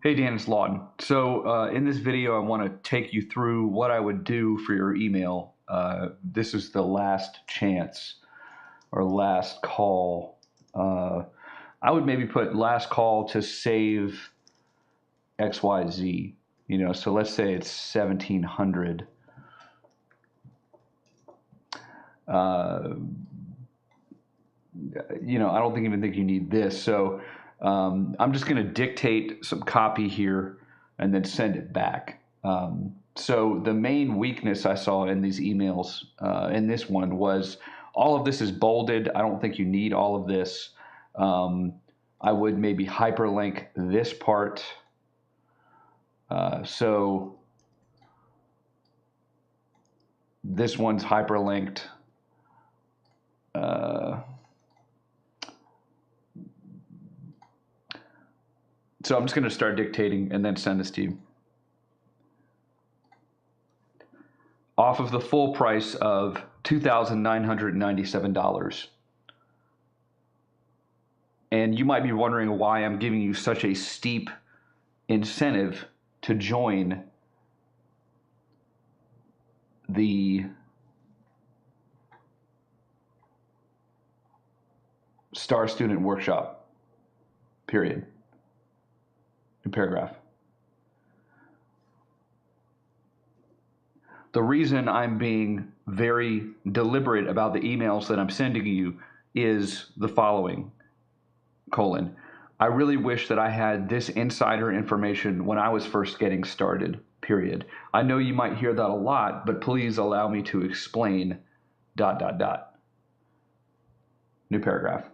Hey Dan, it's Lawton. So in this video, I want to take you through what I would do for your email. This is the last chance or last call. Uh, I would maybe put last call to save XYZ. So let's say it's 1700. Uh, I don't even think you need this. So I'm just going to dictate some copy here and then send it back. So the main weakness I saw in these emails, in this one, was all of this is bolded. I don't think you need all of this. I would maybe hyperlink this part. So this one's hyperlinked. So I'm just going to start dictating and then send this to you. Off of the full price of $2,997. And you might be wondering why I'm giving you such a steep incentive to join the Star Student Workshop, period. New paragraph. The reason I'm being very deliberate about the emails that I'm sending you is the following, : I really wish that I had this insider information when I was first getting started, period. I know you might hear that a lot, but please allow me to explain, ... New paragraph.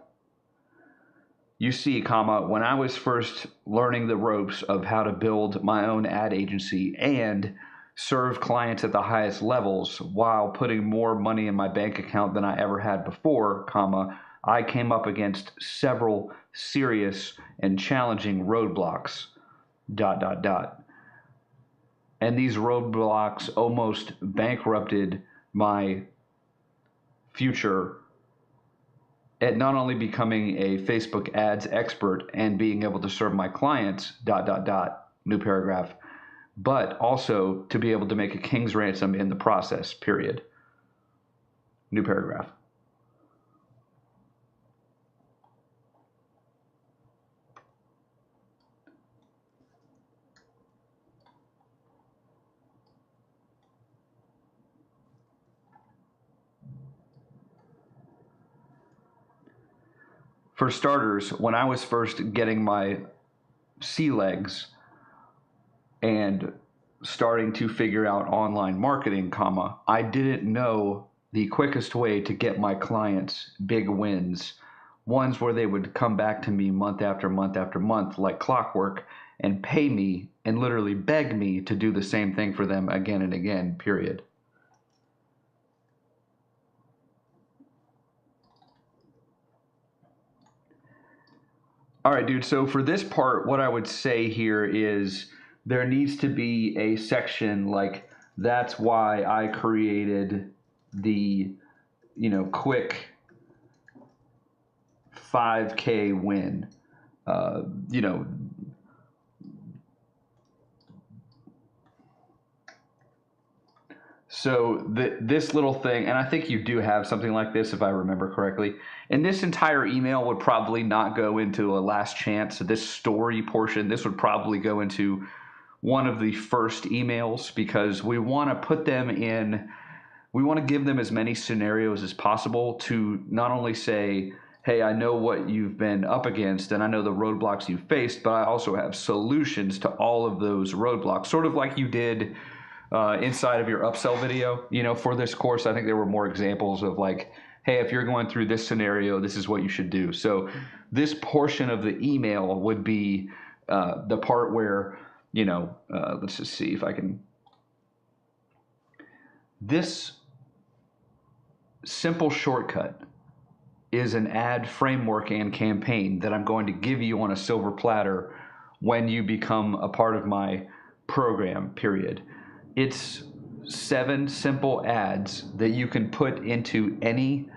You see, when I was first learning the ropes of how to build my own ad agency and serve clients at the highest levels while putting more money in my bank account than I ever had before, I came up against several serious and challenging roadblocks, ... And these roadblocks almost bankrupted my future at not only becoming a Facebook ads expert and being able to serve my clients, ... New paragraph, but also to be able to make a king's ransom in the process, period. New paragraph. For starters, when I was first getting my sea legs and starting to figure out online marketing, I didn't know the quickest way to get my clients big wins, ones where they would come back to me month after month after month like clockwork and pay me and literally beg me to do the same thing for them again and again, period. All right, dude. So for this part, what I would say here is there needs to be a section like, that's why I created the, quick 5K win. So this little thing, and I think you do have something like this if I remember correctly, and this entire email would probably not go into a last chance. This story portion, this would probably go into one of the first emails because we want to put them in, we want to give them as many scenarios as possible to not only say, hey, I know what you've been up against and I know the roadblocks you've faced, but I also have solutions to all of those roadblocks, sort of like you did inside of your upsell video. For this course, I think there were more examples of like, hey, if you're going through this scenario, this is what you should do. So this portion of the email would be the part where, let's just see if I can. This simple shortcut is an ad framework and campaign that I'm going to give you on a silver platter when you become a part of my program, period. It's 7 simple ads that you can put into any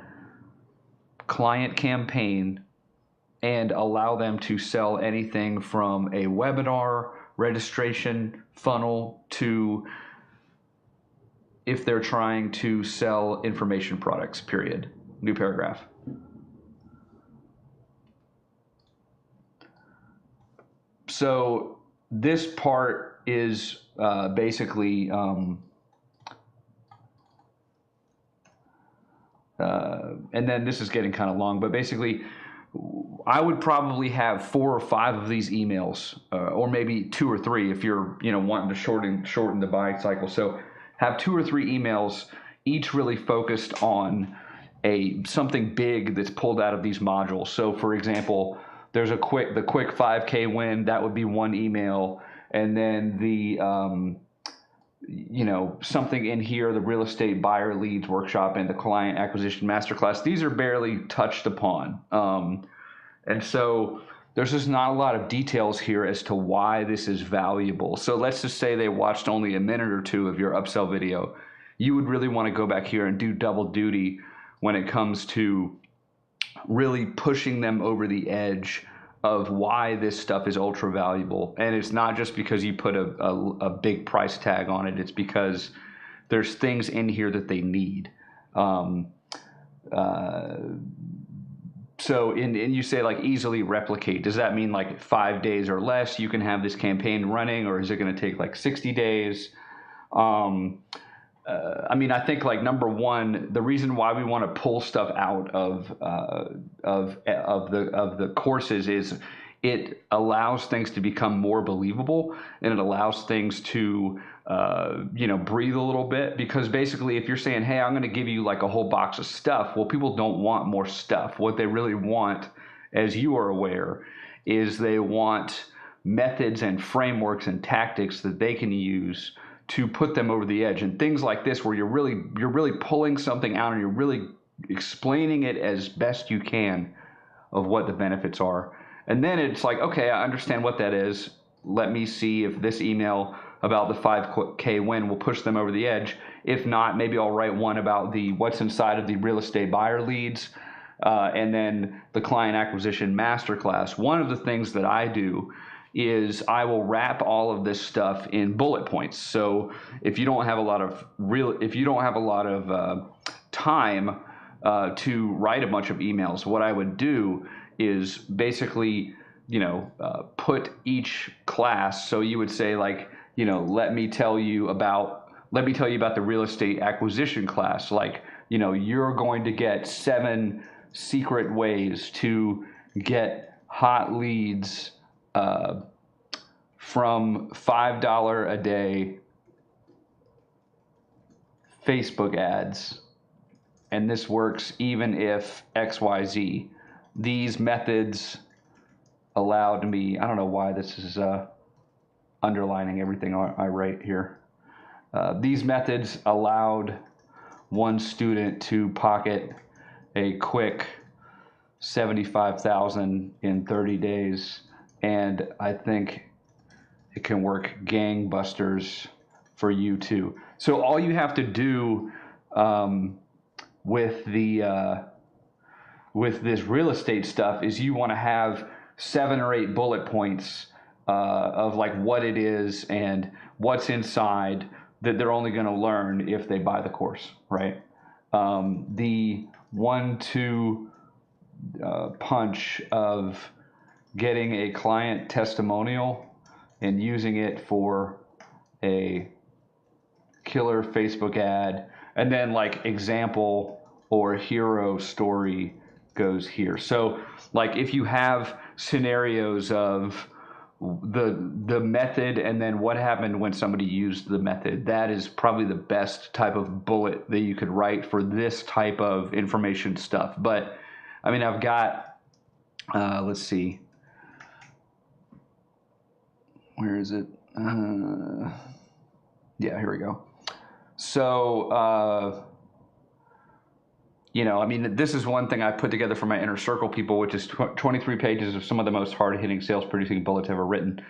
client campaign and allow them to sell anything from a webinar registration funnel to if they're trying to sell information products, period. New paragraph. So this part is basically and then this is getting kind of long, but basically I would probably have 4 or 5 of these emails, or maybe 2 or 3 if you're wanting to shorten the buying cycle. So have 2 or 3 emails, each really focused on something big that's pulled out of these modules. So for example, there's the quick 5K win, that would be one email, and then the something in here, the real estate buyer leads workshop and the client acquisition masterclass. These are barely touched upon. And so there's just not a lot of details here as to why this is valuable. So let's just say they watched only a minute or 2 of your upsell video. You would really want to go back here and do double duty when it comes to really pushing them over the edge of why this stuff is ultra valuable. And it's not just because you put a big price tag on it. It's because there's things in here that they need. So you say like easily replicate. Does that mean like 5 days or less you can have this campaign running, or is it going to take like 60 days? I mean, I think like number one, the reason why we want to pull stuff out of the courses is it allows things to become more believable, and it allows things to breathe a little bit. Because basically, if you're saying, hey, I'm going to give you like a whole box of stuff, well, people don't want more stuff. What they really want, as you are aware, is they want methods and frameworks and tactics that they can use to put them over the edge. And things like this, where you're really pulling something out and you're really explaining it as best you can of what the benefits are. And then it's like, okay, I understand what that is. Let me see if this email about the 5K win will push them over the edge. If not, maybe I'll write one about what's inside of the real estate buyer leads, and then the client acquisition masterclass. One of the things that I do is I will wrap all of this stuff in bullet points. So if you don't have a lot of time to write a bunch of emails, what I would do is basically, put each class. So you would say like, let me tell you about the real estate acquisition class. Like, you're going to get 7 secret ways to get hot leads from $5 a day Facebook ads, and this works even if XYZ. These methods allowed me, I don't know why this is underlining everything I write here. These methods allowed one student to pocket a quick $75,000 in 30 days. And I think it can work gangbusters for you too. So all you have to do with this real estate stuff is you want to have 7 or 8 bullet points of like what it is and what's inside that they're only going to learn if they buy the course, right? The 1-2 punch of getting a client testimonial and using it for a killer Facebook ad, and then like example or hero story goes here. So like if you have scenarios of the method and then what happened when somebody used the method, that is probably the best type of bullet that you could write for this type of information stuff. But I mean, I've got let's see, where is it? Yeah, here we go. So, I mean, this is one thing I put together for my inner circle people, which is 23 pages of some of the most hard-hitting sales-producing bullets ever written.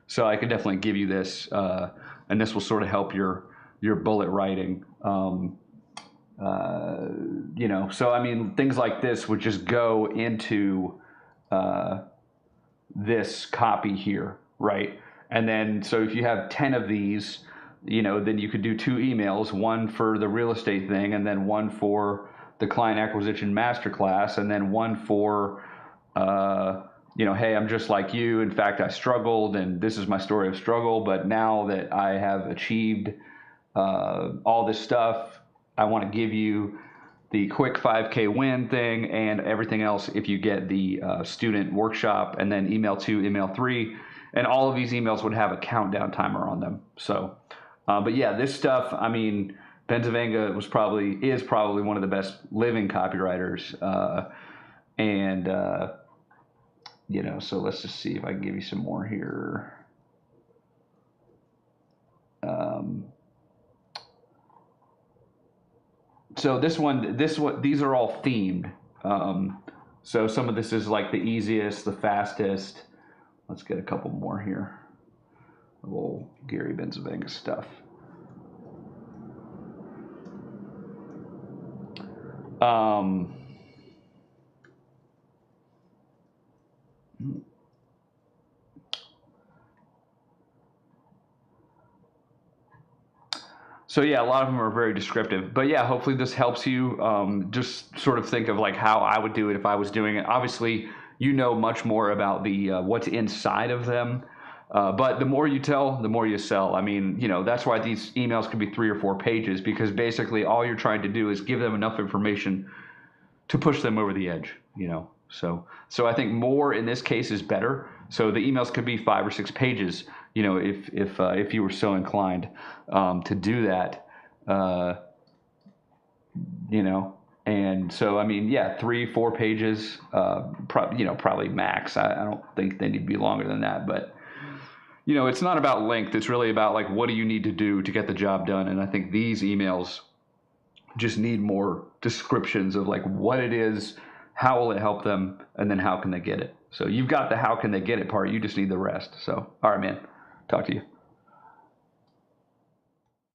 So I could definitely give you this, and this will sort of help your bullet writing. So I mean, things like this would just go into this copy here, right? And then, so if you have 10 of these, then you could do 2 emails, one for the real estate thing, and then one for the client acquisition masterclass, and then one for, hey, I'm just like you. In fact, I struggled, and this is my story of struggle. But now that I have achieved all this stuff, I want to give you the quick 5K win thing and everything else if you get the student workshop, and then email 2, email 3. And all of these emails would have a countdown timer on them. So, but yeah, this stuff, I mean, Benzavanga is probably one of the best living copywriters. So let's just see if I can give you some more here. So these are all themed. So some of this is like the easiest, the fastest. Let's get a couple more here of old Gary Benzavanga stuff. So yeah, a lot of them are very descriptive, but yeah, hopefully this helps you just sort of think of like how I would do it if I was doing it. Obviously, you know much more about the what's inside of them, but the more you tell, the more you sell. I mean, that's why these emails can be 3 or 4 pages, because basically all you're trying to do is give them enough information to push them over the edge. So I think more in this case is better. So the emails could be 5 or 6 pages, if you were so inclined to do that, And so, I mean, yeah, 3, 4 pages, probably max. I don't think they need to be longer than that, but it's not about length. It's really about like, what do you need to do to get the job done? And I think these emails just need more descriptions of like what it is, how will it help them, and then how can they get it. So you've got the how can they get it part. You just need the rest. So, all right, man. Talk to you.